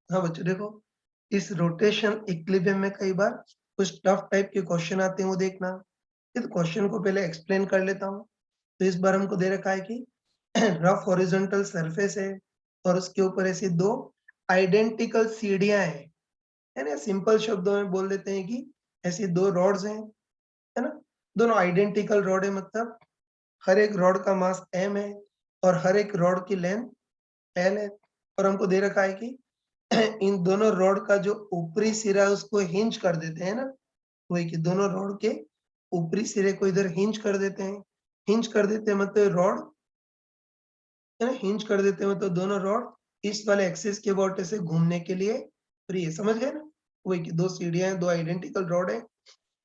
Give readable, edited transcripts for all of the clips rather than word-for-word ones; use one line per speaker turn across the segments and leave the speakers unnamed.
हाँ बच्चों देखो, इस रोटेशन इक्विलिब्रियम में कई बार कुछ टफ टाइप के क्वेश्चन आते हैं, वो देखना। ये तो क्वेश्चन को पहले एक्सप्लेन कर लेता हूँ। तो इस बार हमको दे रखा है कि रफ हॉरिजॉन्टल सरफेस है और उसके ऊपर ऐसी दो आइडेंटिकल सीढ़ियां हैं, है ना। सिंपल शब्दों में बोल देते हैं कि ऐसी दो रॉड्स हैं, है ना। दोनों आइडेंटिकल रॉड है, मतलब हर एक रॉड का मास m है और हर एक रॉड की लेंथ l है। और हमको दे रखा है कि इन दोनों रॉड का जो ऊपरी सिरा है उसको हिंज कर देते हैं ना। वही कि दोनों रॉड के ऊपरी सिरे को इधर हिंज कर देते हैं। हिंज कर देते हैं मतलब रॉड, है ना, हिंज कर देते हैं मतलब दोनों रॉड इस वाले एक्सिस के अबाउट से घूमने के लिए फ्री है, समझ गए ना। वही कि दो सीढ़ियां हैं, दो आइडेंटिकल रॉड है,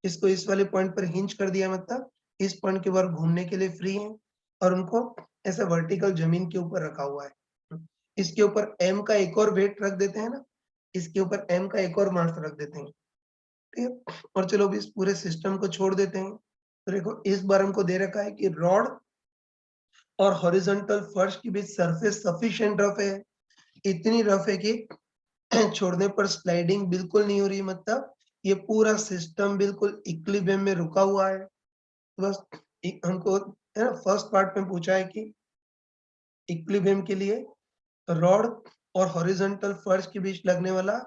इसको इस वाले पॉइंट पर हिंज कर दिया मतलब इस पॉइंट के बाहर घूमने के लिए फ्री है। और उनको ऐसा वर्टिकल जमीन के ऊपर रखा हुआ है। इसके ऊपर m का एक और वेट रख देते हैं ना, इसके ऊपर m का एक और मास रख देते हैं, ठीक है। और चलो अभी इस पूरे सिस्टम को छोड़ देते हैं। तो देखो इस बार हमको दे रखा है कि रॉड और हॉरिजॉन्टल फर्श के बीच सरफेस सफिशिएंट रफ है, इतनी रफ है कि छोड़ने पर स्लाइडिंग बिल्कुल नहीं हो रही, मतलब ये पूरा सिस्टम बिल्कुल इक्विलिब्रियम में रुका हुआ है। बस हमको, है ना, फर्स्ट पार्ट में पूछा है कि इक्विलिब्रियम के लिए रॉड और हॉरिजॉन्टल फर्श के बीच लगने वाला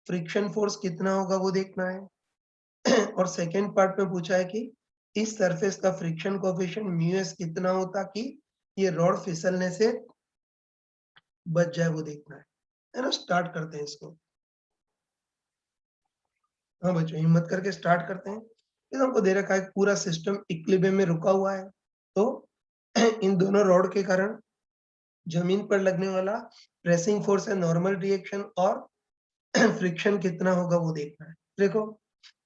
फ्रिक्शन फोर्स कितना होगा वो देखना है। और सेकेंड पार्ट में पूछा है कि इस सरफेस का फ्रिक्शन कोएफिशिएंट म्यू एस कितना हो ताकि ये रॉड फिसलने से बच जाए, वो देखना है ना। स्टार्ट करते हैं इसको। हाँ बच्चों हिम्मत करके स्टार्ट करते हैं। ये हमको दे रखा है पूरा सिस्टम इक्विलिब्रियम में रुका हुआ है, तो इन दोनों रॉड के कारण जमीन पर लगने वाला प्रेसिंग फोर्स है, नॉर्मल रिएक्शन और फ्रिक्शन कितना होगा वो देखना है। देखो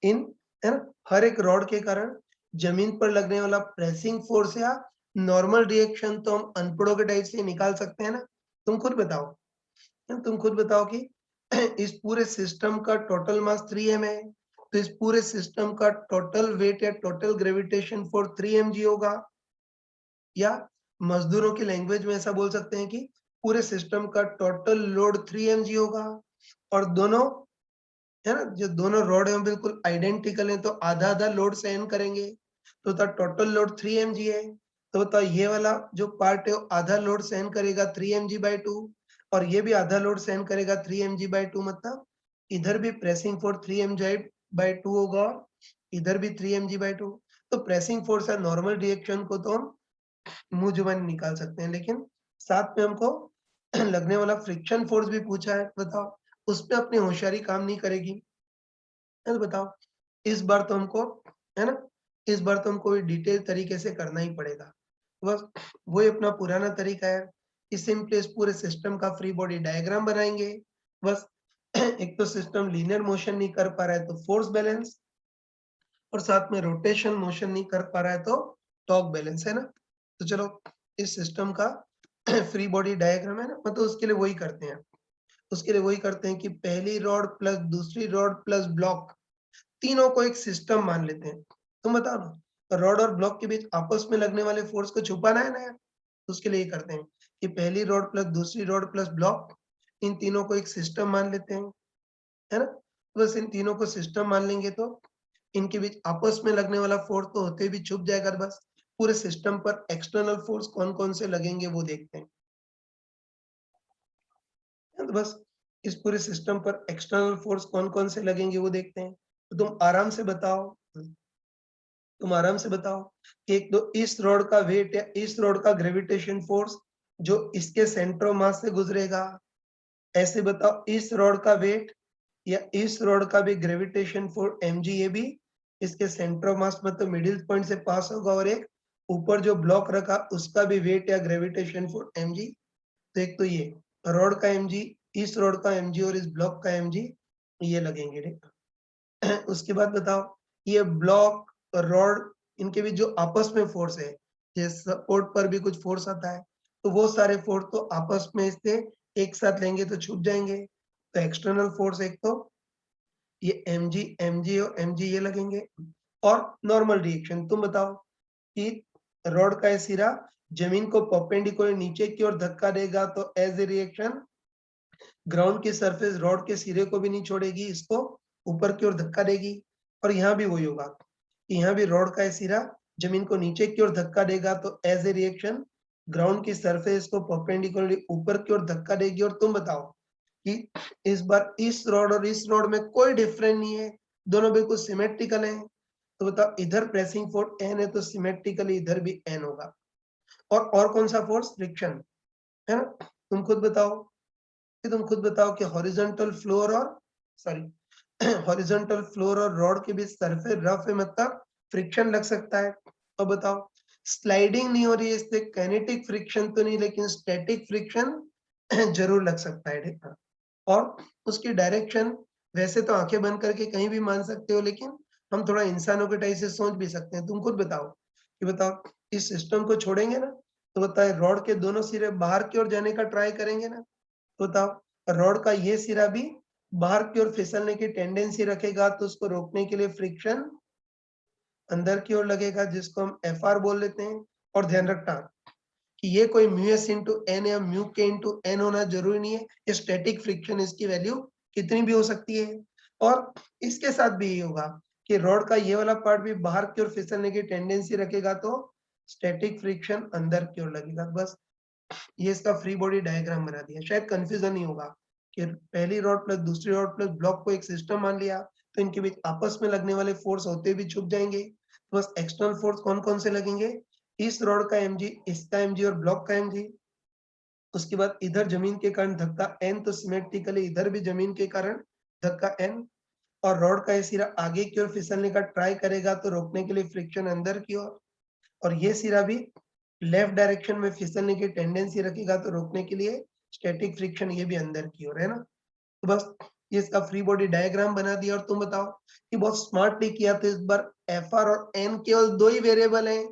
इन, है ना, हर एक रॉड के कारण जमीन पर लगने वाला प्रेसिंग फोर्स या नॉर्मल रिएक्शन तो हम अनपढ़ों के टाइप से निकाल सकते हैं ना। तुम खुद बताओ, तुम खुद बताओ कि इस पूरे सिस्टम का टोटल मास 3m है, तो इस पूरे सिस्टम का टोटल वेट या टोटल ग्रेविटेशन फोर्स 3mg होगा। या मजदूरों की लैंग्वेज में ऐसा बोल सकते हैं कि पूरे सिस्टम का टोटल लोड 3mg होगा। और दोनों, है ना, जो दोनों रोड है बिल्कुल आइडेंटिकल है, तो आधा आधा लोड सहन करेंगे, तो टोटल लोड 3mg है। तो ये वाला जो पार्ट है वो आधा लोड सहन करेगा 3mg/2, और ये भी आधा लोड सहन करेगा 3mg/2, मतलब इधर भी प्रेसिंग फोर्स 3mg/2 होगा और इधर भी 3mg/2। तो प्रेसिंग फोर्स है नॉर्मल रिएक्शन को तो हम मुंह जुबानी निकाल सकते हैं, लेकिन साथ में हमको लगने वाला फ्रिक्शन फोर्स भी पूछा है, बताओ उसमें अपनी होशियारी काम नहीं करेगी। तो बताओ इस बार तो हमको, है ना, इस बार तो हमको डिटेल तरीके से करना ही पड़ेगा। बस वही अपना पुराना तरीका है कि सिंपली इस पूरे सिस्टम का फ्री बॉडी डायग्राम बनाएंगे। बस एक तो सिस्टम लीनियर मोशन नहीं कर पा रहा है तो फोर्स बैलेंस, और साथ में रोटेशन मोशन नहीं कर पा रहा है तो टॉर्क बैलेंस, है ना। तो चलो इस सिस्टम का फ्री बॉडी डायग्राम है ना, मतलब उसके लिए वही करते हैं। उसके लिए वही करते हैं कि पहली रॉड प्लस दूसरी रॉड प्लस ब्लॉक, तीनों को एक सिस्टम मान लेते हैं। तुम बताओ ना, रॉड और ब्लॉक के बीच आपस में लगने वाले फोर्स को छुपाना है ना यार। तो उसके लिए ये करते हैं कि पहली रॉड प्लस दूसरी रॉड प्लस ब्लॉक, इन तीनों को एक सिस्टम मान लेते हैं, है ना। बस इन तीनों को सिस्टम मान लेंगे तो इनके बीच आपस में लगने वाला फोर्स तो होते भी छुप जाएगा। बस पूरे सिस्टम पर एक्सटर्नल फोर्स कौन कौन से लगेंगे वो देखते हैं। तो बस इस पूरे सिस्टम पर एक्सटर्नल फोर्स कौन कौन से लगेंगे वो देखते हैं। तो तुम आराम से बताओ कि एक तो इस रॉड का वेट या इस रॉड का ग्रेविटेशन फोर्स जो इसके सेंटर ऑफ मास से गुजरेगा। ऐसे बताओ इस रॉड का वेट या इस रॉड का भी ग्रेविटेशन फोर्स mg, ये भी इसके सेंटर ऑफ मास मतलब मिडिल पॉइंट से पास होगा। और एक ऊपर जो ब्लॉक रखा उसका भी वेट या ग्रेविटेशन फोर्स mg। तो एक तो ये रॉड का mg, इस रॉड का mg और इस ब्लॉक का mg, ये लगेंगे, ठीक। उसके बाद बताओ ये ब्लॉक रॉड इनके बीच जो आपस में फोर्स है, जैसे सपोर्ट पर भी कुछ फोर्स आता है, तो वो सारे फोर्स तो आपस में इससे एक साथ लेंगे तो छुप जाएंगे। तो एक्सटर्नल फोर्स एक तो ये mg, mg और mg ये लगेंगे। और नॉर्मल रिएक्शन तुम बताओ कि रॉड का सिरा जमीन को परपेंडिकुलर नीचे की ओर धक्का देगा तो एज ए रिएक्शन ग्राउंड की सरफेस रॉड के सिरे को भी नहीं छोड़ेगी, इसको ऊपर की ओर धक्का देगी। और यहाँ भी वही होगा, यहाँ भी रॉड का सिरा जमीन को नीचे की ओर धक्का देगा, तो एज ए रिएक्शन ग्राउंड की सरफेस को परपेंडिकुलरली ऊपर की ओर धक्का देगी। और तुम बताओ कि इस बार इस रॉड और इस रॉड में कोई डिफरेंस नहीं है, दोनों बिल्कुल सिमेट्रिकल हैं। तो बताओ इधर प्रेसिंग फोर्स एन है तो सिमेट्रिकली इधर भी एन होगा। और कौन सा फोर्स? फ्रिक्शन, है ना? तुम खुद बताओ कि हॉरिजॉन्टल फ्लोर और सॉरी हॉरिजॉन्टल फ्लोर और रॉड के बीच सरफेस रफ है, मतलब फ्रिक्शन लग सकता है। तो बताओ स्लाइडिंग नहीं हो रही है, इससे काइनेटिक फ्रिक्शन तो नहीं, लेकिन स्टैटिक फ्रिक्शन जरूर लग सकता है। देखना, और उसकी डायरेक्शन वैसे तो आंखें बंद करके कहीं भी मान सकते हो, लेकिन हम थोड़ा इंसानों के टाइप से सोच भी सकते हैं। तुम खुद बताओ कि बताओ इस सिस्टम को छोड़ेंगे ना, तो बताए रॉड के दोनों सिरे बाहर की ओर जाने का ट्राई करेंगे ना, तो बताओ रॉड का ये सिरा भी बाहर की ओर फिसलने की टेंडेंसी रखेगा, तो उसको रोकने के लिए फ्रिक्शन अंदर की ओर लगेगा, जिसको हम एफ आर बोल लेते हैं। और ध्यान रखना कि ये कोई म्यू एस इंटू एन या म्यू के इंटू एन होना जरूरी नहीं है, ये स्टैटिक फ्रिक्शन, इसकी वैल्यू कितनी भी हो सकती है। और इसके साथ भी ये होगा कि रॉड का ये वाला पार्ट भी बाहर की ओर फिसलने की टेंडेंसी रखेगा, तो स्टैटिक फ्रिक्शन अंदर की ओर लगेगा। बस ये इसका फ्री बॉडी डायग्राम बना दिया, शायद कंफ्यूजन नहीं होगा कि पहली रॉड प्लस दूसरी रॉड प्लस ब्लॉक को एक सिस्टम मान लिया, तो इनके बीच आपस में लगने वाले फोर्स होते भी छुप जाएंगे। तो बस एक्सटर्नल फोर्स कौन कौन से लगेंगे? इस रॉड का एमजी, इसका एमजी और ब्लॉक का एमजी। उसके बाद इधर जमीन के कारण धक्का एन, तो सिमेट्रिकली इधर भी जमीन के कारण धक्का एन। और रॉड का ये सिरा आगे की ओर फिसलने का ट्राई करेगा, तो रोकने के लिए फ्रिक्शन अंदर की ओर। और ये सिरा भी लेफ्ट डायरेक्शन में फिसलने की टेंडेंसी रखेगा, तो रोकने के लिए स्टैटिक फ्रिक्शन ये भी अंदर की ओर, है ना? तो बस ये इसका फ्री बॉडी डायग्राम बना दिया। और तुम बताओ कि बहुत स्मार्टली किया, तो इस बार एफ आर और एन केवल दो ही वेरिएबल हैं,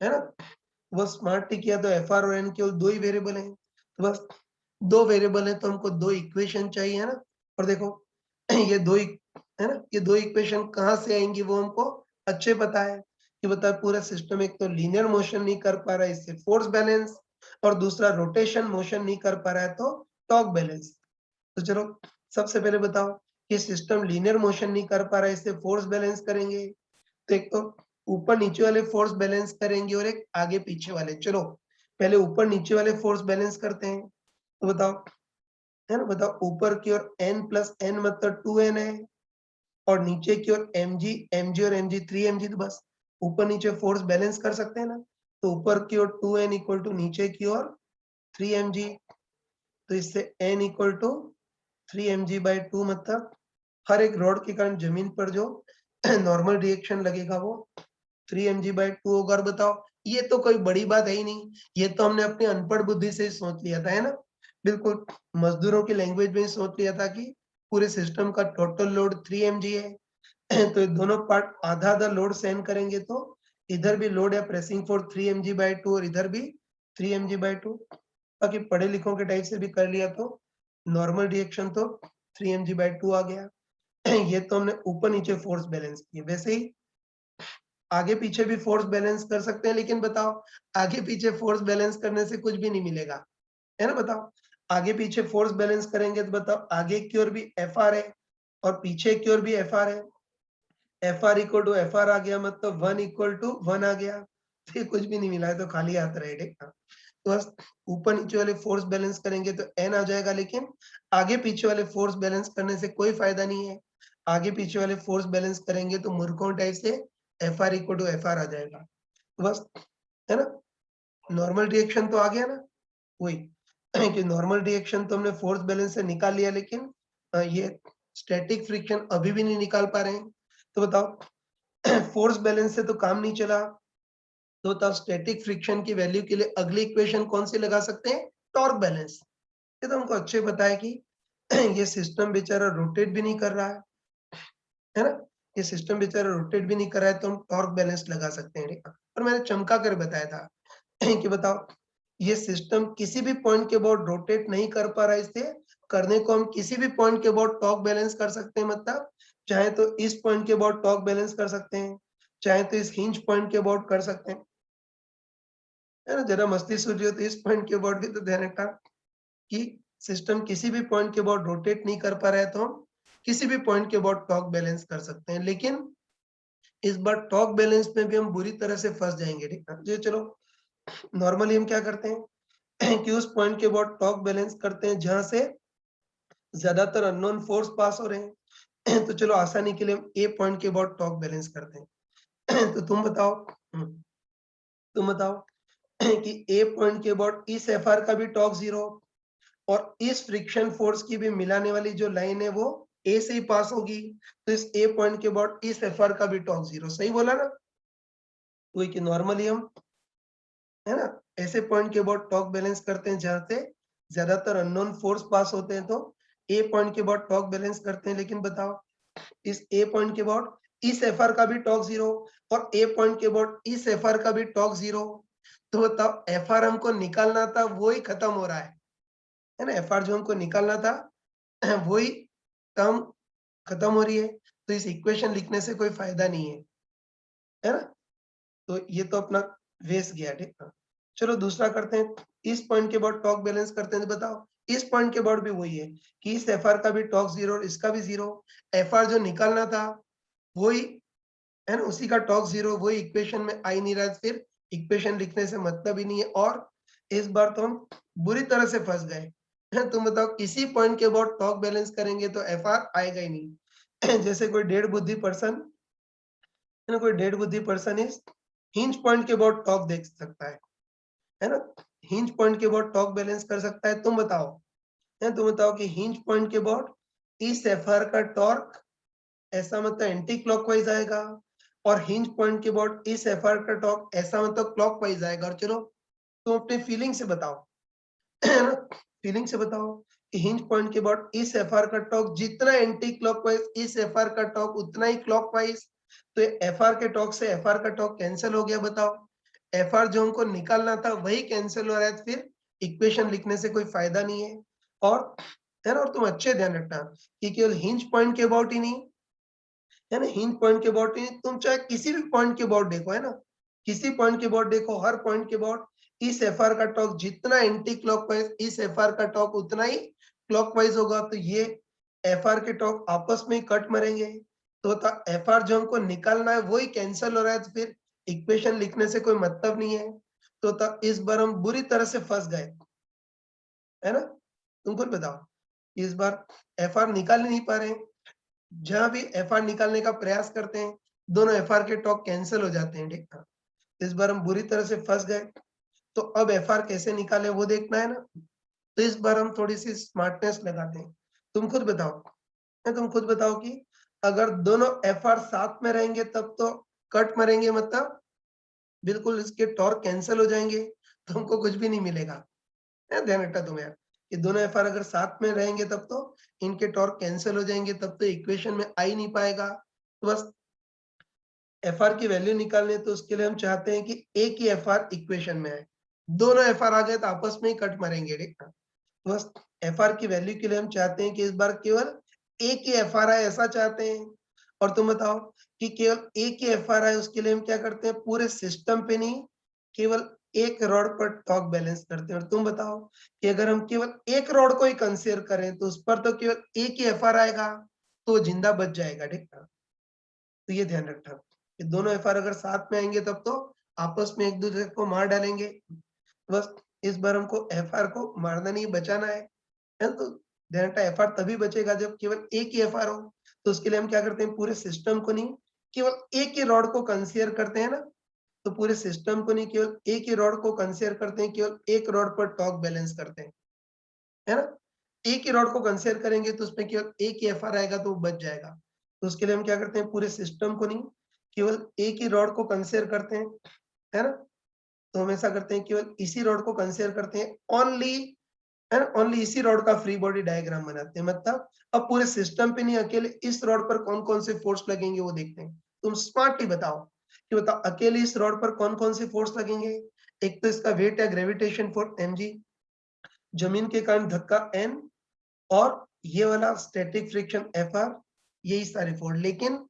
है ना? वो स्मार्टली किया तो एफ आर और एन केवल दो ही वेरिएबल हैं, तो बस दो वेरिएबल है तो हमको दो इक्वेशन चाहिए, है ना? और देखो ये है ना, ये दो इक्वेशन कहाँ से आएंगी वो हमको अच्छे पता है कि बता पूरा सिस्टम एक तो लीनियर मोशन नहीं कर पा रहा है, इससे फोर्स बैलेंस, और दूसरा रोटेशन मोशन नहीं कर पा रहा है, तो टॉर्क बैलेंस। तो चलो सबसे पहले बताओ कि सिस्टम लीनियर मोशन नहीं कर पा रहा है, इससे फोर्स बैलेंस करेंगे। तो एक तो ऊपर नीचे वाले फोर्स बैलेंस करेंगे और एक आगे पीछे वाले। चलो पहले ऊपर नीचे वाले फोर्स बैलेंस करते हैं। तो बताओ, है ना? बताओ ऊपर की ओर n प्लस एन मतलब 2n है, और नीचे की ओर mg और mg 3mg। तो बस ऊपर नीचे फोर्स बैलेंस कर सकते हैं ना, तो ऊपर की ओर 2n इक्वल टू नीचे की ओर 3mg। तो इससे n equal to 3mg by 2, मतलब हर एक रॉड के कारण जमीन पर जो नॉर्मल रिएक्शन लगेगा वो 3mg/2 होगा। और बताओ ये तो कोई बड़ी बात है ही नहीं, ये तो हमने अपनी अनपढ़ बुद्धि से ही सोच लिया था, है ना? बिल्कुल मजदूरों की लैंग्वेज में ही सोच लिया था कि पूरे सिस्टम का टोटल लोड 3mg है। तो ये दोनों पार्ट आधा आधा लोड सहन करेंगे, तो इधर भी लोड या प्रेसिंग फोर्स 3mg/2 और इधर भी 3mg/2। बाकी पढ़े लिखों के टाइप से भी कर लिया तो नॉर्मल रिएक्शन तो 3mg/2 आ गया। ये तो हमने ऊपर नीचे फोर्स बैलेंस किए। वैसे ही आगे पीछे भी फोर्स बैलेंस कर सकते हैं, लेकिन बताओ आगे पीछे फोर्स बैलेंस करने से कुछ भी नहीं मिलेगा, है ना? बताओ आगे पीछे फोर्स बैलेंस करेंगे तो बताओ आगे की ओर भी एफ आर है और पीछे की ओर भी एफ आर है। F R equal to F R आ गया, मतलब 1 इक्वल टू 1 आ गया। तो ये कुछ भी नहीं मिला है, तो खाली हाथ रहे। देखना, तो बस ऊपर नीचे वाले फोर्स बैलेंस करेंगे तो एन आ जाएगा, लेकिन आगे पीछे वाले फोर्स बैलेंस करने से कोई फायदा नहीं है। आगे पीछे वाले फोर्स बैलेंस करेंगे तो मूर्खों टाइप से F R equal to F R आ जाएगा। तो बस, है ना? नॉर्मल रिएक्शन तो आ गया ना, वही कि नॉर्मल रिएक्शन तो हमने फोर्स बैलेंस से निकाल लिया, लेकिन ये स्टैटिक फ्रिक्शन अभी भी नहीं निकाल पा रहे हैं। तो बताओ फोर्स बैलेंस से तो काम नहीं चला, तो बताओ स्टैटिक फ्रिक्शन की वैल्यू के लिए अगली इक्वेशन कौन सी लगा सकते हैं? Torque balance. ये तो हमको अच्छे पता है कि ये सिस्टम बेचारा रोटेट भी नहीं कर रहा है ना? ये सिस्टम बेचारा रोटेट भी नहीं कर रहा है, तो हम टॉर्क बैलेंस लगा सकते हैं। और मैंने चमका कर बताया था कि बताओ ये सिस्टम किसी भी पॉइंट के अबाउट रोटेट नहीं कर पा रहा है, इससे करने को हम किसी भी पॉइंट के अबाउट टॉर्क बैलेंस कर सकते हैं। मतलब चाहे तो इस पॉइंट के अबाउट टॉर्क बैलेंस कर सकते हैं, चाहे तो इस हिंज पॉइंट के अबाउट कर सकते हैं, है ना? जरा मस्ती सूझी हो तो इस पॉइंट के अबाउट भी तो ध्यान रखना कि सिस्टम किसी भी पॉइंट के अबाउट रोटेट नहीं कर पा रहा है तो हम किसी भी पॉइंट के अबाउट टॉर्क बैलेंस कर सकते हैं, लेकिन इस बार टॉर्क बैलेंस में भी हम बुरी तरह से फंस जाएंगे, ठीक है। ये चलो नॉर्मली हम क्या करते हैं कि उस पॉइंट के अबाउट टॉर्क बैलेंस करते हैं जहां से ज्यादातर अननोन फोर्स पास हो रहे हैं तो चलो आसानी के लिए हम ए पॉइंट के अबाउट टॉर्क बैलेंस करते हैं तो तुम बताओ कि ए पॉइंट के अबाउट इस एफ आर का भी टॉर्क 0 और इस फ्रिक्शन फोर्स की भी मिलाने वाली जो लाइन है वो ए से ही पास होगी, तो इस ए पॉइंट के अबाउट इस एफ आर का भी टॉर्क 0। सही बोला ना? वही कि नॉर्मली हम, है ना, ऐसे पॉइंट के अबाउट टॉर्क बैलेंस करते हैं जहां से ज्यादातर अननोन फोर्स पास होते हैं, तो ए पॉइंट के अबाउट टॉर्क बैलेंस करते हैं। लेकिन बताओ इस ए पॉइंट के अबाउट इस एफ आर का भी टॉर्क 0 और ए पॉइंट के अबाउट इस एफ आर का भी टॉर्क 0, तो बताओ एफ आर हमको निकालना था वो ही खत्म हो रहा है ना। एफ आर जो हमको निकालना था वही टर्म खत्म हो रही है, तो इस इक्वेशन लिखने से कोई फायदा नहीं है ना। तो ये तो अपना वेस्ट गया, ठीक है। चलो दूसरा करते हैं, इस पॉइंट के बाद टॉर्क बैलेंस करते हैं। तो बताओ इस पॉइंट के बाद भी वही है कि इस एफ आर का भी टॉर्क 0 और इसका भी 0। एफ आर जो निकालना था वही है ना, उसी का टॉर्क 0 वही इक्वेशन में आ ही नहीं रहा है, फिर इक्वेशन लिखने से मतलब ही नहीं है। और इस बार तो हम बुरी तरह से फंस गए हैं। तुम बताओ इसी पॉइंट के बाद टॉर्क बैलेंस करेंगे तो एफ आर आएगा ही नहीं जैसे कोई डेढ़ बुद्धि पर्सन है ना, कोई डेढ़ बुद्धि पर्सन इस हिंज पॉइंट के अबाउट टॉर्क देख सकता है ना, हिंज पॉइंट के अबाउट टॉर्क बैलेंस कर सकता है। तुम बताओ, है तुम बताओ कि हिंज पॉइंट के अबाउट इस एफआर का टॉर्क ऐसा मतलब एंटी क्लॉकवाइज आएगा, और हिंज पॉइंट के अबाउट इस एफआर का टॉर्क ऐसा मतलब क्लॉकवाइज आएगा। और चलो तुम अपने फीलिंग से बताओ है ना, फीलिंग से बताओ कि हिंज पॉइंट के अबाउट इस एफआर का टॉर्क जितना एंटी क्लॉकवाइज इस एफआर का टॉर्क उतना ही क्लॉकवाइज, तो एफआर के टॉर्क से एफआर का टॉर्क कैंसिल हो गया। बताओ एफआर जो हमको निकालना था वही कैंसिल हो रहा है, फिर इक्वेशन लिखने से कोई फायदा नहीं है। और है ना, और तुम अच्छे ध्यान रखना कि केवल हिंज पॉइंट के अबाउट ही नहीं, है ना, हिंज पॉइंट के अबाउट ही नहीं, तुम चाहे किसी भी पॉइंट के अबाउट देखो, है ना, किसी पॉइंट के अबाउट देखो, हर पॉइंट के अबाउट इस एफआर का टॉर्क जितना एंटी क्लॉकवाइज इस एफआर का टॉर्क उतना ही क्लॉकवाइज होगा, तो ये एफआर के टॉर्क आपस में ही कट मरेंगे। तो एफआर जो हमको निकालना है वही कैंसिल हो रहा है, तो फिर इक्वेशन लिखने से कोई मतलब नहीं है। तो इस बार हम बुरी तरह से फंस गए, है ना। तुम खुद बताओ, इस बार एफआर निकाल ही नहीं पा रहे हैं, जहां भी एफआर निकालने का प्रयास करते हैं दोनों एफआर के टॉर्क कैंसिल हो जाते हैं, ठीक है। इस बार हम बुरी तरह से फंस गए, तो अब एफआर कैसे निकाले वो देखना है ना। तो इस बार हम थोड़ी सी स्मार्टनेस लगाते हैं। तुम खुद बताओ, तुम खुद बताओ कि अगर दोनों एफआर साथ में रहेंगे तब तो कट मरेंगे, मतलब बिल्कुल इसके टॉर्क कैंसिल हो जाएंगे, तुमको कुछ भी नहीं मिलेगा। ध्यान रखना तुम यार कि दोनों एफआर अगर साथ में रहेंगे तब तो इनके टॉर्क कैंसिल हो जाएंगे, तब तो इक्वेशन में आ ही नहीं पाएगा। तो बस एफआर की वैल्यू निकालनी है, तो उसके लिए हम चाहते हैं कि एक ही एफआर इक्वेशन में है, दोनों एफआर आ गए तो आपस में ही कट मरेंगे, ठीक है। तो बस एफआर की वैल्यू के लिए हम चाहते हैं कि इस बार केवल एक ही एफआर आए, ऐसा चाहते हैं। और तुम बताओ कि केवल एक ही एफआर आए, उसके लिए हम क्या करते हैं, पूरे सिस्टम पे नहीं केवल एक रॉड पर टॉर्क बैलेंस करते हैं। और तुम बताओ कि अगर हम केवल एक रॉड को ही कंसीडर करें तो उस पर तो केवल एक ही एफआर आएगा, तो वो जिंदा बच जाएगा, ठीक है। तो ये ध्यान रखना कि दोनों एफआर अगर साथ में आएंगे तब तो आपस में एक दूसरे को मार डालेंगे। बस इस बार हमको एफआर को मारना नहीं, बचाना है। तो ध्यान रखना एफआर तभी बचेगा जब केवल एक ही एफआर हो। तो उसके लिए हम क्या करते हैं, पूरे सिस्टम को नहीं केवल एक ही रॉड को कंसीडर करते हैं ना। तो पूरे सिस्टम को नहीं केवल एक ही रॉड को कंसीडर करते हैं, केवल एक रॉड पर टॉर्क बैलेंस करते हैं, है ना। एक ही रॉड को कंसीडर करेंगे तो उसमें केवल एक ही एफआर आएगा तो वो बच जाएगा। तो उसके लिए हम क्या करते हैं, पूरे सिस्टम को नहीं केवल एक ही रॉड को कंसीडर करते हैं, है ना। तो हम ऐसा करते हैं, केवल इसी रॉड को कंसीडर करते हैं ओनली, है ना, ओनली इसी रॉड का फ्री बॉडी डायग्राम बनाते हैं। मतलब अब पूरे सिस्टम पे नहीं, अकेले इस रॉड पर कौन कौन से फोर्स लगेंगे वो देखते हैं। तुम स्मार्टली बताओ कि बताओ अकेले इस रॉड पर कौन कौन से फोर्स लगेंगे। एक तो इसका वेट या ग्रेविटेशन फोर्स mg, जमीन के कारण धक्का n, और ये वाला स्टैटिक फ्रिक्शन fr, यही सारे फोर्स। लेकिन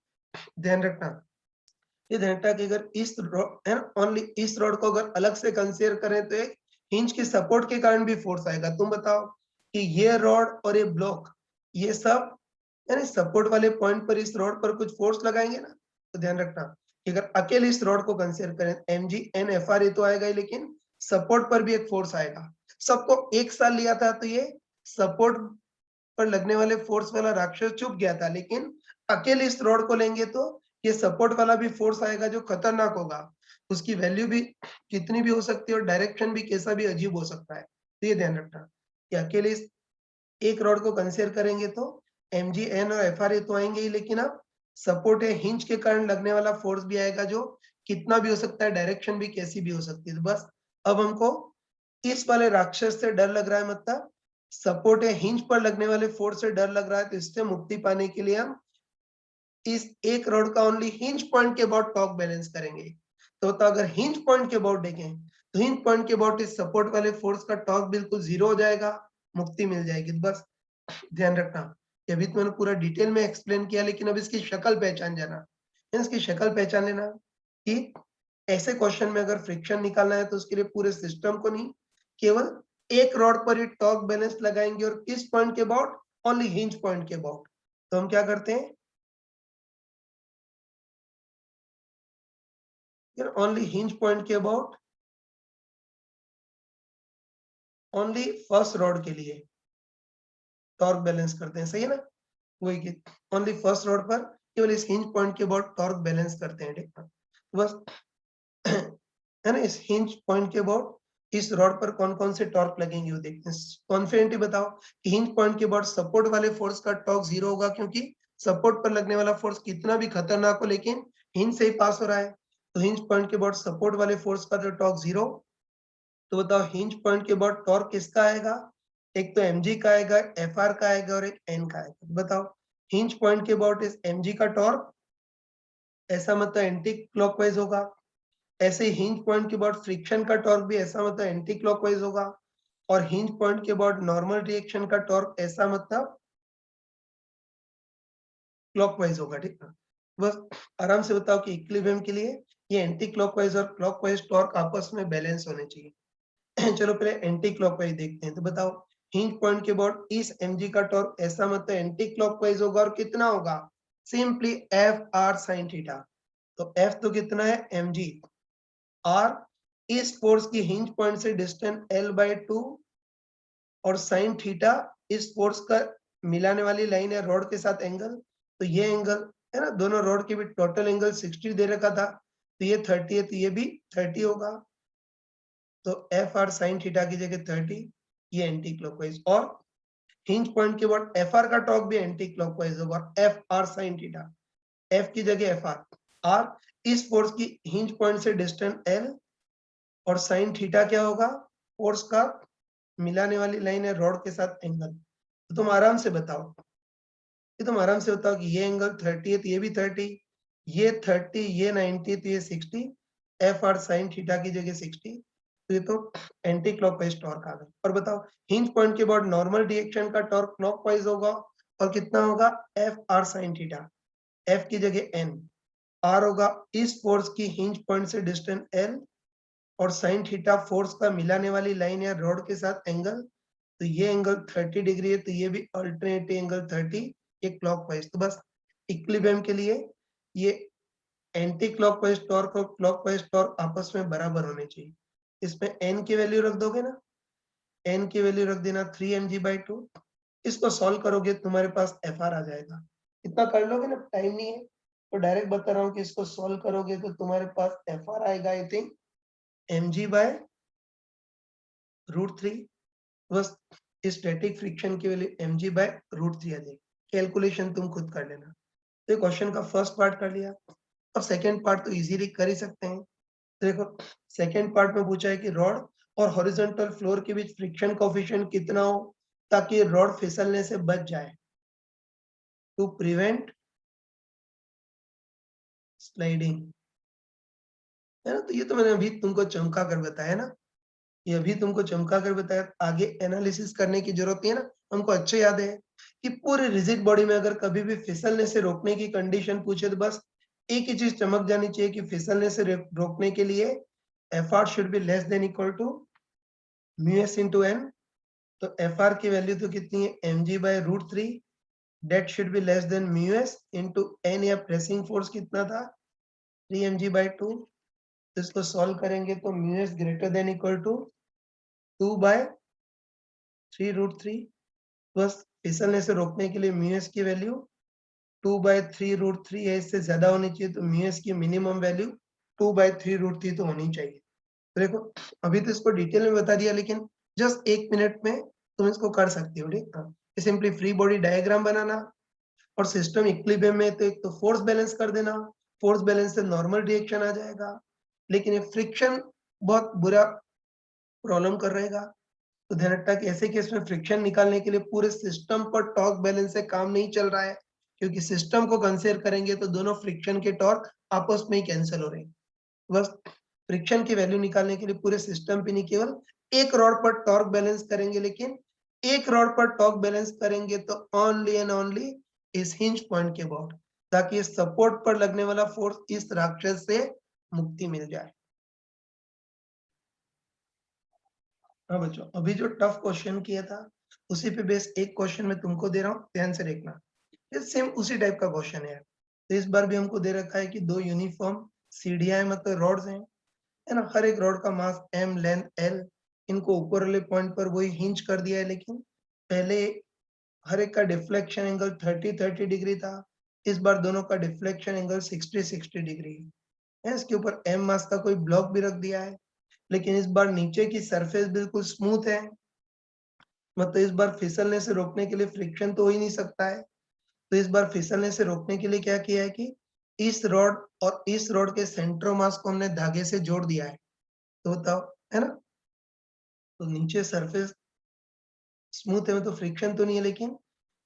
ध्यान रखना, ये ध्यान रखना कि अगर इस है ना, ओनली इस रॉड को अगर अलग से कंसीडर करें तो एक हिंज की सपोर्ट के कारण भी फोर्स आएगा। तुम बताओ कि ये रॉड और ये ब्लॉक, ये सब यानी सपोर्ट वाले पॉइंट पर इस रॉड पर कुछ फोर्स लगाएंगे ना, तो ध्यान रखना कि अगर अकेले इस रॉड को कंसीडर करें MGNFR ये तो आएगा ही, लेकिन सपोर्ट पर भी एक फोर्स आएगा। सबको एक साथ लिया था तो ये सपोर्ट पर लगने वाले फोर्स वाला राक्षस चुप गया था, लेकिन अकेले इस रॉड को लेंगे तो ये सपोर्ट वाला भी फोर्स आएगा जो खतरनाक होगा। उसकी वैल्यू भी कितनी भी हो सकती है और डायरेक्शन भी कैसा भी अजीब हो सकता है। तो ये ध्यान रखना कि अकेले इस एक रॉड को कंसीडर करेंगे तो MGN और FR तो आएंगे ही, लेकिन अब सपोर्ट या हिंज के कारण लगने वाला फोर्स भी आएगा जो कितना भी हो सकता है, डायरेक्शन भी कैसी भी हो सकती है। तो बस अब हमको इस वाले राक्षस से डर लग रहा है, मतलब सपोर्ट या हिंज पर लगने वाले फोर्स से डर लग रहा है, तो इससे मुक्ति पाने के लिए हम इस एक रॉड का ओनली हिंज पॉइंट के अबाउट टॉर्क बैलेंस करेंगे। तो अगर हिंज पॉइंट के अबाउट देखें तो हिंज पॉइंट के अबाउट इस सपोर्ट वाले फोर्स का टॉर्क बिल्कुल 0 हो जाएगा, मुक्ति मिल जाएगी। बस ध्यान रखना कि अभी तो मैंने पूरा डिटेल में एक्सप्लेन किया, लेकिन अब इसकी शक्ल पहचान जाना, इसकी शक्ल पहचान लेना कि ऐसे क्वेश्चन में अगर फ्रिक्शन निकालना है तो उसके लिए पूरे सिस्टम को नहीं, केवल एक रॉड पर ही टॉर्क बैलेंस लगाएंगे और किस पॉइंट के अबाउट, ओनली हिंज पॉइंट के अबाउट। तो हम क्या करते हैं, ओनली हिंज पॉइंट के अबाउट, ओनली फर्स्ट रॉड के लिए टॉर्क बैलेंस करते हैं, सही है ना। वही कि ओनली फर्स्ट रॉड पर केवल इस हिंज पॉइंट के अबाउट टॉर्क बैलेंस करते हैं, ठीक है। बस है ना, इस हिंज पॉइंट के अबाउट इस रॉड पर कौन कौन से टॉर्क लगेंगे वो देखते हैं। कॉन्फिडेंटली बताओ कि हिंज पॉइंट के अबाउट सपोर्ट वाले फोर्स का टॉर्क 0 होगा, क्योंकि सपोर्ट पर लगने वाला फोर्स कितना भी खतरनाक हो लेकिन हिंज से ही पास हो रहा है। तो हिंज पॉइंट के अबाउट सपोर्ट वाले फोर्स का जो टॉर्क 0, तो बताओ हिंज पॉइंट के अबाउट टॉर्क किसका आएगा, एक तो mg का आएगा, fr का आएगा और एक n का आएगा। बताओ हिंज पॉइंट के अबाउट इस mg का टॉर्क ऐसा मतलब एंटी क्लॉकवाइज होगा, ऐसे हिंज पॉइंट के अबाउट फ्रिक्शन का टॉर्क भी ऐसा मतलब एंटी क्लॉकवाइज होगा, और हिंज पॉइंट के अबाउट नॉर्मल रिएक्शन का टॉर्क ऐसा मतलब क्लॉकवाइज होगा, ठीक है। बस आराम से बताओ कि इक्विलिब्रियम के लिए ये एंटी क्लॉकवाइज और क्लॉकवाइज टॉर्क आपस में बैलेंस होने चाहिए। चलो पहले एंटी क्लॉकवाइज देखते हैं। तो बताओ हिंज पॉइंट के अबाउट इस mg का टॉर्क ऐसा मतलब एंटी क्लॉकवाइज होगा और कितना होगा, simply F R sine theta. तो f तो कितना है mg, r इस फोर्स की हिंज पॉइंट से डिस्टेंस l/2 और साइन थीटा इस फोर्स का मिलाने वाली लाइन है रॉड के साथ एंगल। तो ये एंगल है ना, दोनों रॉड के भी टोटल एंगल 60 दे रखा था, तो ये 30 है, तो ये भी 30 होगा। तो एफ आर साइन थीटा की जगह 30, ये एंटी क्लॉकवाइज। और हिंज पॉइंट के बाद एफ आर का टॉर्क भी एंटी क्लॉकवाइज होगा, F R sine theta, F की जगह एफ आर, आर इस फोर्स की हिंज पॉइंट से डिस्टेंस एल और साइन थीटा क्या होगा, फोर्स का मिलाने वाली लाइन है रॉड के साथ एंगल। तो तुम आराम से बताओ, ये तुम आराम से बताओ कि ये एंगल 30 है तो ये भी 30, ये 30, ये 90 तो ये 60, एफ आर साइन थीटा की जगह 60, तो ये तो एंटी क्लॉकवाइज टॉर्क आ गया। और बताओ हिंज पॉइंट के बाद नॉर्मल डायरेक्शन का टॉर्क क्लॉकवाइज होगा और कितना होगा, F R sine theta, F की जगह एन, आर होगा इस फोर्स की हिंज पॉइंट से डिस्टेंस एल और साइन थीटा फोर्स का मिलाने वाली लाइन है रॉड के साथ एंगल। तो ये एंगल 30 डिग्री है, तो ये भी अल्टरनेट एंगल 30, ये क्लॉकवाइज। तो बस इक्विलिब्रियम के लिए ये एंटी क्लॉकवाइज टॉर्क और क्लॉकवाइज टॉर्क आपस में बराबर होने चाहिए। इसमें n की वैल्यू रख दोगे ना, n की वैल्यू रख देना 3mg/2। इसको सॉल्व करोगे तुम्हारे पास fr आ जाएगा। इतना कर लोगे ना, टाइम नहीं है तो डायरेक्ट बता रहा हूँ कि इसको सॉल्व करोगे तो तुम्हारे पास fr आएगा, आई थिंक mg/√3। बस स्टैटिक फ्रिक्शन की वैल्यू mg/√3 आ जाएगी। कैलकुलेशन तुम खुद कर लेना। तो क्वेश्चन का फर्स्ट पार्ट कर लिया, अब सेकंड पार्ट तो इजीली कर ही सकते हैं। देखो सेकंड पार्ट में पूछा है कि रॉड और हॉरिजॉन्टल फ्लोर के बीच फ्रिक्शन कोएफिशिएंट कितना हो ताकि रॉड फिसलने से बच जाए, टू प्रिवेंट स्लाइडिंग, है ना। तो ये तो मैंने अभी तुमको चमका कर बताया ना, ये अभी तुमको चमका कर बताया, आगे एनालिसिस करने की जरूरत नहीं है ना। हमको अच्छे याद है कि पूरे रिजिड बॉडी में अगर कभी भी फिसलने से रोकने की कंडीशन पूछे तो बस एक ही चीज चमक जानी चाहिए कि फिसलने से रोकने के लिए F R should be less than equal to mu S into N. तो एफ आर की वैल्यू तो कितनी है, mg/√3, that should be less than mu S into N, या प्रेसिंग फोर्स कितना था 3mg/2। तो इसको सॉल्व करेंगे तो mu S greater than equal to 2/3√3, बस फिसलने से रोकने के लिए म्यूएस की वैल्यू 2/3√3 है, इससे ज्यादा होनी चाहिए, तो म्यूएस की मिनिमम वैल्यू 2/3√3 तो होनी चाहिए। तो देखो अभी तो इसको डिटेल में बता दिया, लेकिन जस्ट 1 मिनट में तुम इसको कर सकते हो, ठीक है। सिंपली फ्री बॉडी डायग्राम बनाना, और सिस्टम इक्विलिब्रियम में तो एक तो फोर्स बैलेंस कर देना, फोर्स बैलेंस से नॉर्मल रिएक्शन आ जाएगा। लेकिन ये फ्रिक्शन बहुत बुरा प्रॉब्लम कर रहेगा, तो ध्यान रखना कि ऐसे केस में फ्रिक्शन निकालने के लिए पूरे सिस्टम पर टॉर्क बैलेंस से काम नहीं चल रहा है, क्योंकि सिस्टम को कंसिडर करेंगे तो दोनों फ्रिक्शन के टॉर्क आपस में ही कैंसिल हो रहे हैं। बस फ्रिक्शन की वैल्यू निकालने के लिए पूरे सिस्टम पे नहीं, केवल एक रॉड पर टॉर्क बैलेंस करेंगे, लेकिन एक रॉड पर टॉर्क बैलेंस करेंगे तो ओनली एंड ओनली इस हिंज पॉइंट के अबाउट, ताकि इस सपोर्ट पर लगने वाला फोर्स इस राक्षस से मुक्ति मिल जाए। हाँ बच्चों, अभी जो टफ क्वेश्चन किया था उसी पे बेस एक क्वेश्चन मैं तुमको दे रहा हूँ, ध्यान से देखना। ये सेम उसी टाइप का क्वेश्चन है। तो इस बार भी हमको दे रखा है कि दो यूनिफॉर्म सीढ़ियां मतलब रॉड्स हैं, है ना। हर एक रॉड का मास m, लेंथ l, इनको ऊपर वाले पॉइंट पर वही हिंज कर दिया है, लेकिन पहले हर एक का डिफ्लेक्शन एंगल 30 डिग्री था। इस बार दोनों का डिफ्लेक्शन एंगल 60 डिग्री है। इसके ऊपर m मास का कोई ब्लॉक भी रख दिया है, लेकिन इस बार नीचे की सरफेस बिल्कुल स्मूथ है, मतलब इस बार फिसलने से रोकने के लिए फ्रिक्शन तो हो ही नहीं सकता है। तो इस बार फिसलने से रोकने के लिए क्या किया है कि इस रॉड और इस रॉड के सेंट्रोमास को हमने धागे से जोड़ दिया है। तो बताओ, है ना। तो नीचे सरफेस स्मूथ है, तो फ्रिक्शन तो नहीं है, लेकिन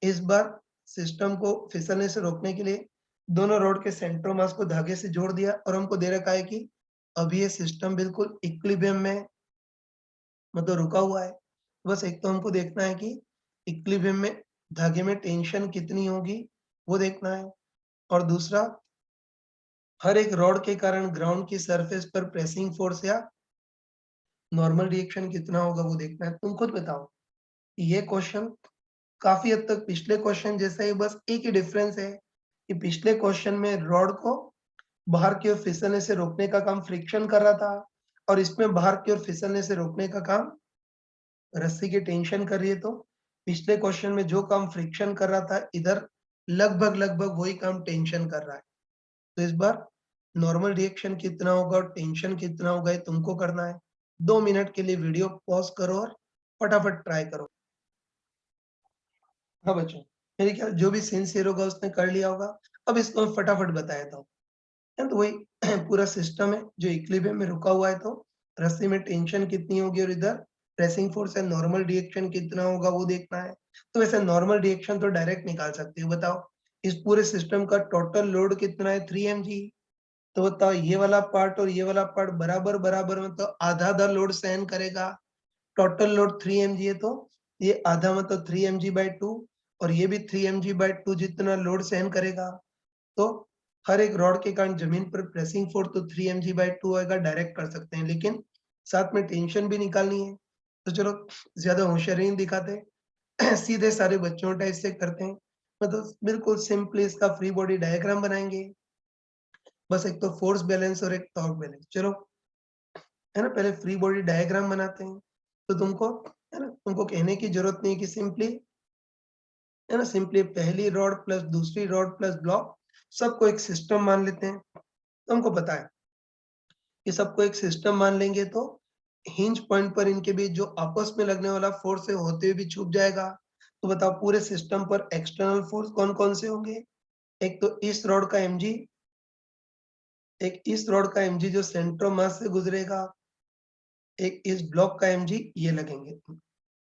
इस बार सिस्टम को फिसलने से रोकने के लिए दोनों रॉड के सेंट्रोमास को धागे से जोड़ दिया, और हमको दे रखा है कि अभी ये सिस्टम बिल्कुल इक्विलिब्रियम में मतलब रुका हुआ है। बस एक तो हमको देखना है कि इक्विलिब्रियम में धागे में टेंशन कितनी होगी, वो देखना है। और दूसरा, हर एक रॉड के कारण ग्राउंड की सरफेस पर प्रेसिंग फोर्स या नॉर्मल रिएक्शन कितना होगा, वो देखना है। तुम खुद बताओ, ये क्वेश्चन काफी हद तक पिछले क्वेश्चन जैसा ही, बस एक ही डिफरेंस है कि पिछले क्वेश्चन में रॉड को बाहर की ओर फिसलने से रोकने का काम फ्रिक्शन कर रहा था, और इसमें बाहर की ओर फिसलने से रोकने का काम रस्सी की टेंशन कर रही है। तो पिछले क्वेश्चन में जो काम फ्रिक्शन कर रहा था, इधर लगभग लगभग वही काम टेंशन कर रहा है। तो इस बार नॉर्मल रिएक्शन कितना होगा और टेंशन कितना होगा, ये तुमको करना है। 2 मिनट के लिए वीडियो पॉज करो और फटाफट ट्राई करो। हाँ बच्चों, मेरे ख्याल जो भी सिंसियर होगा उसने कर लिया होगा। अब इसको मैं फटाफट बता देता हूँ। तो वही पूरा सिस्टम है जो इक्विलिब्रियम में रुका हुआ है, तो रस्सी में टेंशन कितनी होगी और इधर प्रेसिंग फोर्स है, नॉर्मल रिएक्शन कितना होगा वो देखना है। तो वैसे नॉर्मल रिएक्शन तो डायरेक्ट निकाल सकते हो। बताओ, इस पूरे सिस्टम का टोटल लोड कितना है, 3mg। तो बताओ, ये वाला पार्ट और ये वाला पार्ट बराबर बराबर, मतलब आधा आधा लोड सहन करेगा। टोटल लोड 3mg है, तो ये आधा मतलब 3mg/2, और ये भी 3mg/2 जितना लोड सहन करेगा। तो हर एक रॉड के कारण जमीन पर प्रेसिंग फोर्स तो 3mg/2 आएगा, डायरेक्ट कर सकते हैं, लेकिन साथ में टेंशन भी निकालनी है। तो चलो ज्यादा होशियारी नहीं दिखाते, सीधे सारे बच्चों टाइप से करते हैं। मतलब बिल्कुल सिंपली इसका फ्री बॉडी डायग्राम बनाएंगे। बस एक तो फोर्स बैलेंस और एक टॉर्क बैलेंस, चलो, है ना। पहले फ्री बॉडी डायग्राम बनाते हैं। तो तुमको, है ना, तुमको कहने की जरूरत नहीं है कि सिंपली, है ना, सिंपली पहली रॉड प्लस दूसरी रॉड प्लस ब्लॉक सबको एक सिस्टम मान लेते हैं। तुमको पता है कि सबको एक सिस्टम मान लेंगे तो हिंज पॉइंट पर इनके बीच जो आपस में लगने वाला फोर्स है होते हुए भी छुप जाएगा। तो बताओ, पूरे सिस्टम पर एक्सटर्नल फोर्स कौन कौन से होंगे। एक तो इस रॉड का mg, एक इस रॉड का mg जो सेंट्रो मास से गुजरेगा, एक इस ब्लॉक का mg, ये लगेंगे।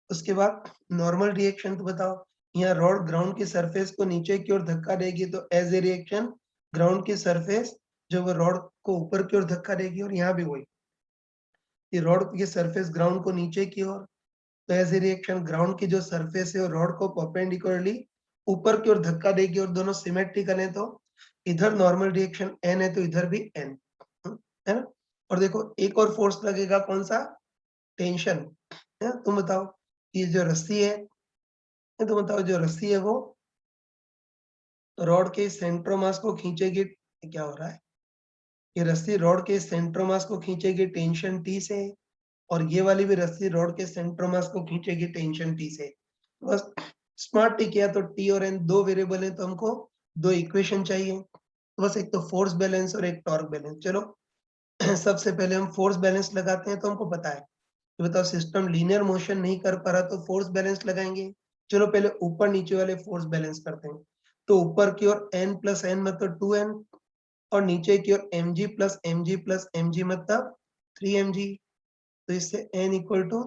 उसके बाद नॉर्मल रिएक्शन, तो बताओ, यहाँ रॉड ग्राउंड की सरफेस को नीचे की ओर धक्का देगी, तो एज ए रिएक्शन ग्राउंड की सरफेस जो वो रॉड को ऊपर की ओर धक्का देगी, और यहाँ भी वही, ये रॉड की सरफेस ग्राउंड को नीचे की ओर, तो एज ए रिएक्शन ग्राउंड की जो सरफेस है वो रॉड को परपेंडिकुलरली ऊपर की ओर धक्का देगी, और दोनों सिमेट्रिकल है, तो इधर नॉर्मल रिएक्शन n है तो इधर भी n, है ना। और देखो एक और फोर्स लगेगा, कौन सा, टेंशन, है ना। तुम बताओ, ये जो रस्सी है, ये तो बताओ जो रस्सी है वो रॉड के सेंट्रोमास को खींचेगी, क्या हो रहा है, ये रस्सी रॉड के सेंट्रोमास को खींचेगी टेंशन टी से, और ये वाली भी रस्सी रॉड के सेंट्रोमास को खींचेगी टेंशन टी से। बस स्मार्ट टी किया तो टी और एन दो वेरिएबल है, तो हमको दो इक्वेशन चाहिए, बस एक तो फोर्स बैलेंस और एक टॉर्क बैलेंस। चलो सबसे पहले हम फोर्स बैलेंस लगाते हैं। तो हमको पता है कि बताओ सिस्टम लीनियर मोशन नहीं कर पा रहा तो फोर्स बैलेंस लगाएंगे। चलो पहले ऊपर नीचे वाले फोर्स बैलेंस करते हैं। तो ऊपर की ओर n प्लस एन मतलब 2n, और नीचे की ओर mg प्लस mg मतलब 3mg। तो इससे n इक्वल टू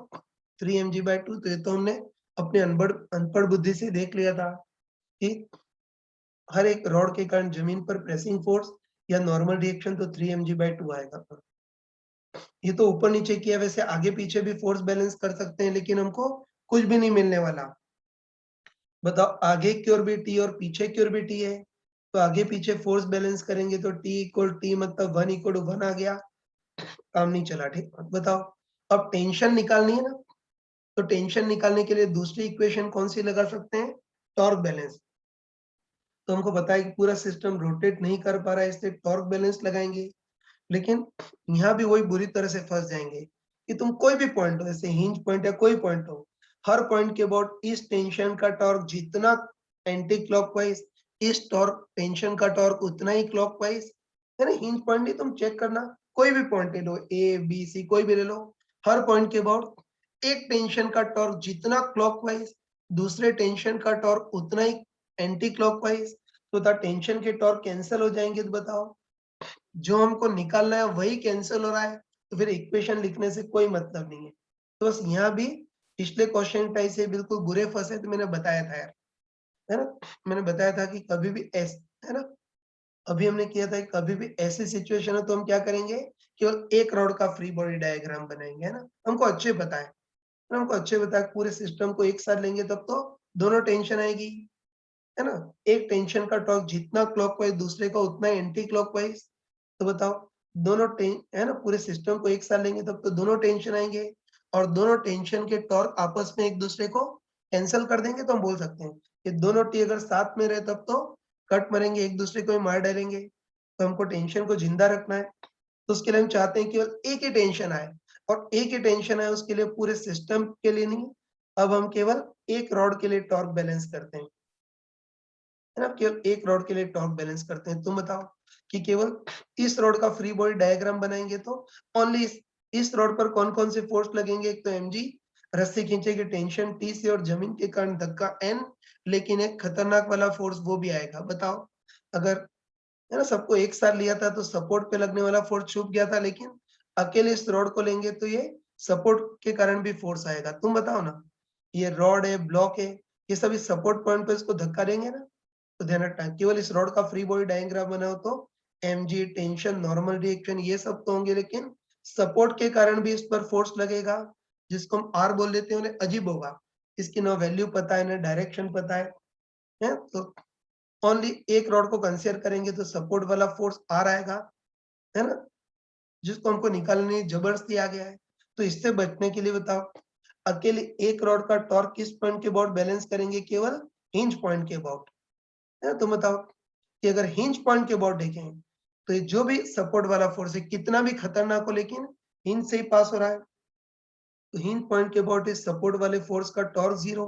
3mg/2। तो ये तो हमने अपने अनपढ़ बुद्धि से देख लिया था कि हर एक रॉड के कारण जमीन पर प्रेसिंग फोर्स या नॉर्मल रिएक्शन तो 3mg/2 आएगा। ये तो ऊपर नीचे किया, वैसे आगे पीछे भी फोर्स बैलेंस कर सकते हैं, लेकिन हमको कुछ भी नहीं मिलने वाला। बताओ आगे की ओर भी टी और पीछे की ओर भी टी है, तो आगे पीछे फोर्स बैलेंस करेंगे तो टी इक्वल टी मतलब 1 = 1 आ गया, काम नहीं चला। ठीक, बताओ अब टेंशन निकालनी है ना, तो टेंशन निकालने के लिए दूसरी इक्वेशन कौन सी लगा सकते हैं, टॉर्क बैलेंस। तो हमको पता है कि पूरा सिस्टम रोटेट नहीं कर पा रहा है, इसलिए टॉर्क बैलेंस लगाएंगे। लेकिन यहाँ भी वही बुरी तरह से फंस जाएंगे कि तुम कोई भी पॉइंट हो, जैसे हिंज पॉइंट या कोई पॉइंट हो, हर पॉइंट के अबाउट इस टेंशन का टॉर्क जितना एंटी क्लॉकवाइज, इस टॉर्क टेंशन का टॉर्क उतना ही क्लॉकवाइज, है ना। हिंज पॉइंट नहीं, तुम चेक करना, कोई भी पॉइंट ले लो, ए बी सी कोई भी ले लो, हर पॉइंट के अबाउट एक टेंशन का टॉर्क जितना क्लॉकवाइज, दूसरे टेंशन का टॉर्क उतना ही एंटी क्लॉकवाइज। तो टेंशन के टॉर्क कैंसिल हो जाएंगे, तो बताओ जो हमको निकालना है वही कैंसिल हो रहा है, तो फिर इक्वेशन लिखने से कोई मतलब नहीं है। तो बस यहाँ भी पिछले क्वेश्चन टाइप से बिल्कुल बुरे फंसे, तो मैंने बताया था यार, है ना। मैंने बताया था कि कभी भी है ना, अभी हमने किया था कि कभी भी ऐसी सिचुएशन हो तो हम क्या करेंगे, केवल एक रॉड का फ्री बॉडी डायग्राम बनाएंगे, है ना। हमको अच्छे पता है, हमको अच्छे पता है पूरे सिस्टम को एक साथ लेंगे तब तो दोनों टेंशन आएगी, है ना। एक टेंशन का टॉर्क जितना क्लॉकवाइज, दूसरे का उतना एंटी क्लॉकवाइज। तो बताओ दोनों है ना, पूरे सिस्टम को एक साथ लेंगे तब तो दोनों टेंशन आएंगे, और दोनों टेंशन के टॉर्क आपस में एक दूसरे को कैंसिल कर देंगे। तो हम बोल सकते हैं कि दोनों टी अगर साथ में रहे तब तो कट मरेंगे, एक दूसरे को ही मार डालेंगे। तो हमको टेंशन को जिंदा रखना है, तो उसके लिए हम चाहते हैं केवल एक ही टेंशन आए, और एक ही टेंशन आए उसके लिए पूरे सिस्टम के लिए नहीं, अब हम केवल एक रॉड के लिए टॉर्क बैलेंस करते हैं, है ना। केवल एक रॉड के लिए टॉर्क बैलेंस करते हैं। तुम बताओ कि केवल इस रॉड का फ्री बॉडी डायग्राम बनाएंगे तो ओनली इस रॉड पर कौन कौन से फोर्स लगेंगे, एक तो mg, रस्सी खींचेगी टेंशन t से, और जमीन के कारण धक्का n, लेकिन एक खतरनाक वाला फोर्स वो भी आएगा। बताओ अगर, है ना, सबको एक साथ लिया था तो सपोर्ट पे लगने वाला फोर्स छुप गया था, लेकिन अकेले इस रॉड को लेंगे तो ये सपोर्ट के कारण भी फोर्स आएगा। तुम बताओ ना, ये रॉड है, ब्लॉक है, ये सभी सपोर्ट पॉइंट पे इसको धक्का देंगे ना। तो ध्यान रखना है केवल इस रॉड का फ्री बॉडी डायग्राम बनाओ तो mg, टेंशन, नॉर्मल रिएक्शन ये सब तो होंगे, लेकिन सपोर्ट के कारण भी इस पर फोर्स लगेगा, जिसको हम r बोल देते हैं, उन्हें अजीब होगा, इसकी ना वैल्यू पता है ना डायरेक्शन पता है। तो ओनली एक रॉड को कंसीडर करेंगे तो सपोर्ट वाला फोर्स r आएगा, है ना, जिसको हमको निकालने जबरदस्ती आ गया है। तो इससे बचने के लिए बताओ अकेले एक रॉड का टॉर्क किस पॉइंट के अबाउट बैलेंस करेंगे, केवल हिंज पॉइंट के अबाउट, है। तो बताओ कि अगर हिंज पॉइंट के अबाउट देखें तो ये जो भी सपोर्ट वाला फोर्स है कितना भी खतरनाक हो, लेकिन हिंज से ही पास हो रहा है। तो हिंज पॉइंट के अबाउट इस सपोर्ट वाले फोर्स का टॉर्क 0,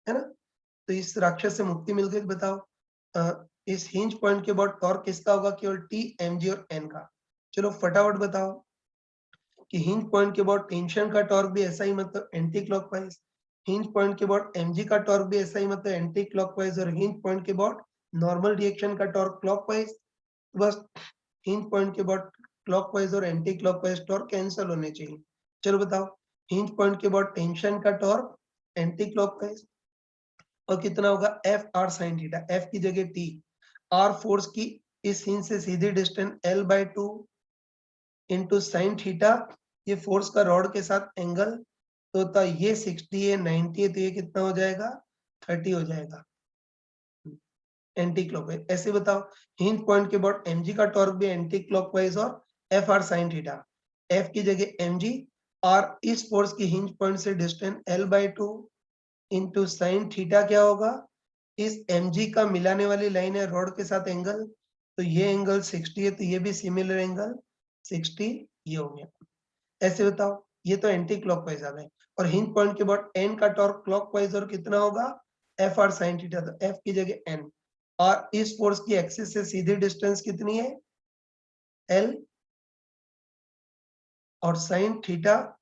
है ना। तो इस राक्षस से मुक्ति मिल गई। बताओ इस हिंज पॉइंट के अबाउट टॉर्क किसका होगा, केवल टी, mg और n का। चलो फटाफट बताओ कि हिंज पॉइंट के अबाउट टेंशन का टॉर्क भी ऐसा ही मतलब एंटी क्लॉकवाइज, हिंज पॉइंट के अबाउट mg का टॉर्क भी ऐसा ही मतलब एंटी क्लॉकवाइज, और हिंज पॉइंट के अबाउट नॉर्मल रिएक्शन का टॉर्क क्लॉकवाइज। बस हिंज पॉइंट के अबाउट क्लॉकवाइज और एंटी क्लॉकवाइज टॉर्क कैंसिल होने चाहिए। चलो बताओ हिंज पॉइंट के अबाउट टेंशन का टॉर्क एंटी क्लॉकवाइज, और कितना होगा F R sine theta, F की जगह टी, आर फोर्स की इस हिंज से सीधी distance l/2 into sine theta, ये फोर्स का रॉड के साथ एंगल, तो होता ये 60 है, 90 है, तो ये कितना हो जाएगा, 30 हो जाएगा एंटी क्लॉकवाइज। ऐसे बताओ हिंज पॉइंट के अबाउट mg का टॉर्क भी एंटी क्लॉकवाइज और F R sine theta, F की जगह mg, और इस फोर्स की हिंज पॉइंट से distance L/2 into sine theta क्या होगा, इस mg का मिलाने वाली लाइन है रॉड के साथ एंगल, तो ये एंगल 60 है, तो ये भी सिमिलर एंगल 60 ये हो गया। ऐसे बताओ, ये तो एंटी क्लॉकवाइज आ गए, और हिंज पॉइंट के बाद n का टॉर्क क्लॉकवाइज और कितना होगा f और साइन थीटा, तो f की जगह n, और इस फोर्स की एक्सिस से सीधी डिस्टेंस कितनी है L, और साइन थीटा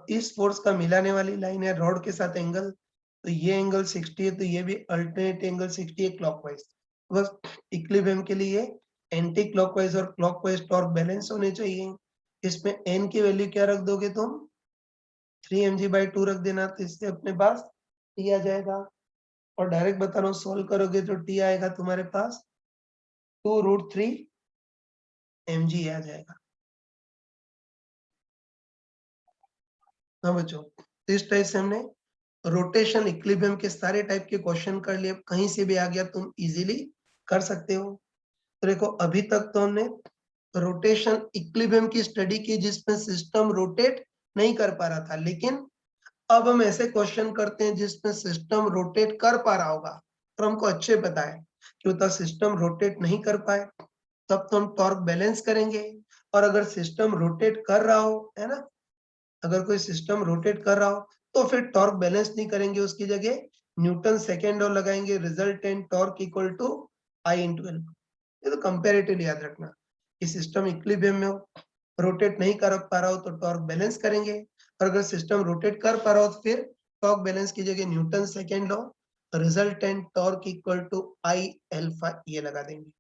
इस फोर्स का मिलाने वाली लाइन है रॉड के साथ एंगल, तो ये एंगल 60 है, तो ये भी अल्टरनेट एंगल 60 है क्लॉकवाइज। बस इक्विलिब्रियम के लिए एंटी क्लॉकवाइज और क्लॉकवाइज टॉर्क बैलेंस होने चाहिए। इसमें n की वैल्यू क्या रख दोगे तुम, 3mg/2 रख देना, तो इससे अपने पास t आ जाएगा, और डायरेक्ट बता रहा हूँ सोल्व करोगे तो t आएगा तुम्हारे पास 2√3 mg आ जाएगा। हाँ बच्चों, तो इस टाइप से हमने रोटेशन इक्विलिब्रियम के सारे टाइप के क्वेश्चन कर लिए, कहीं से भी आ गया तुम इजीली कर सकते हो। तो देखो अभी तक तो हमने रोटेशन इक्विलिब्रियम की स्टडी की जिसमें सिस्टम रोटेट नहीं कर पा रहा था, लेकिन अब हम ऐसे क्वेश्चन करते हैं जिसमें सिस्टम रोटेट कर पा रहा होगा, और हमको अच्छे पता है कि तो सिस्टम रोटेट नहीं कर पाए तब तो हम टॉर्क बैलेंस करेंगे, और अगर सिस्टम रोटेट कर रहा हो, है ना, अगर कोई सिस्टम रोटेट कर रहा हो तो फिर टॉर्क बैलेंस नहीं करेंगे, उसकी जगह न्यूटन सेकेंड और लगाएंगे, resultant torque equal to I into L. ये तो कंपेरेटिवली याद रखना कि सिस्टम इक्विलिब्रियम में हो, रोटेट नहीं कर पा रहा हो तो टॉर्क बैलेंस करेंगे, और अगर सिस्टम रोटेट कर पा रहा हो तो फिर टॉर्क बैलेंस की जगह Newton second law, resultant torque equal to I alpha ये लगा देंगे।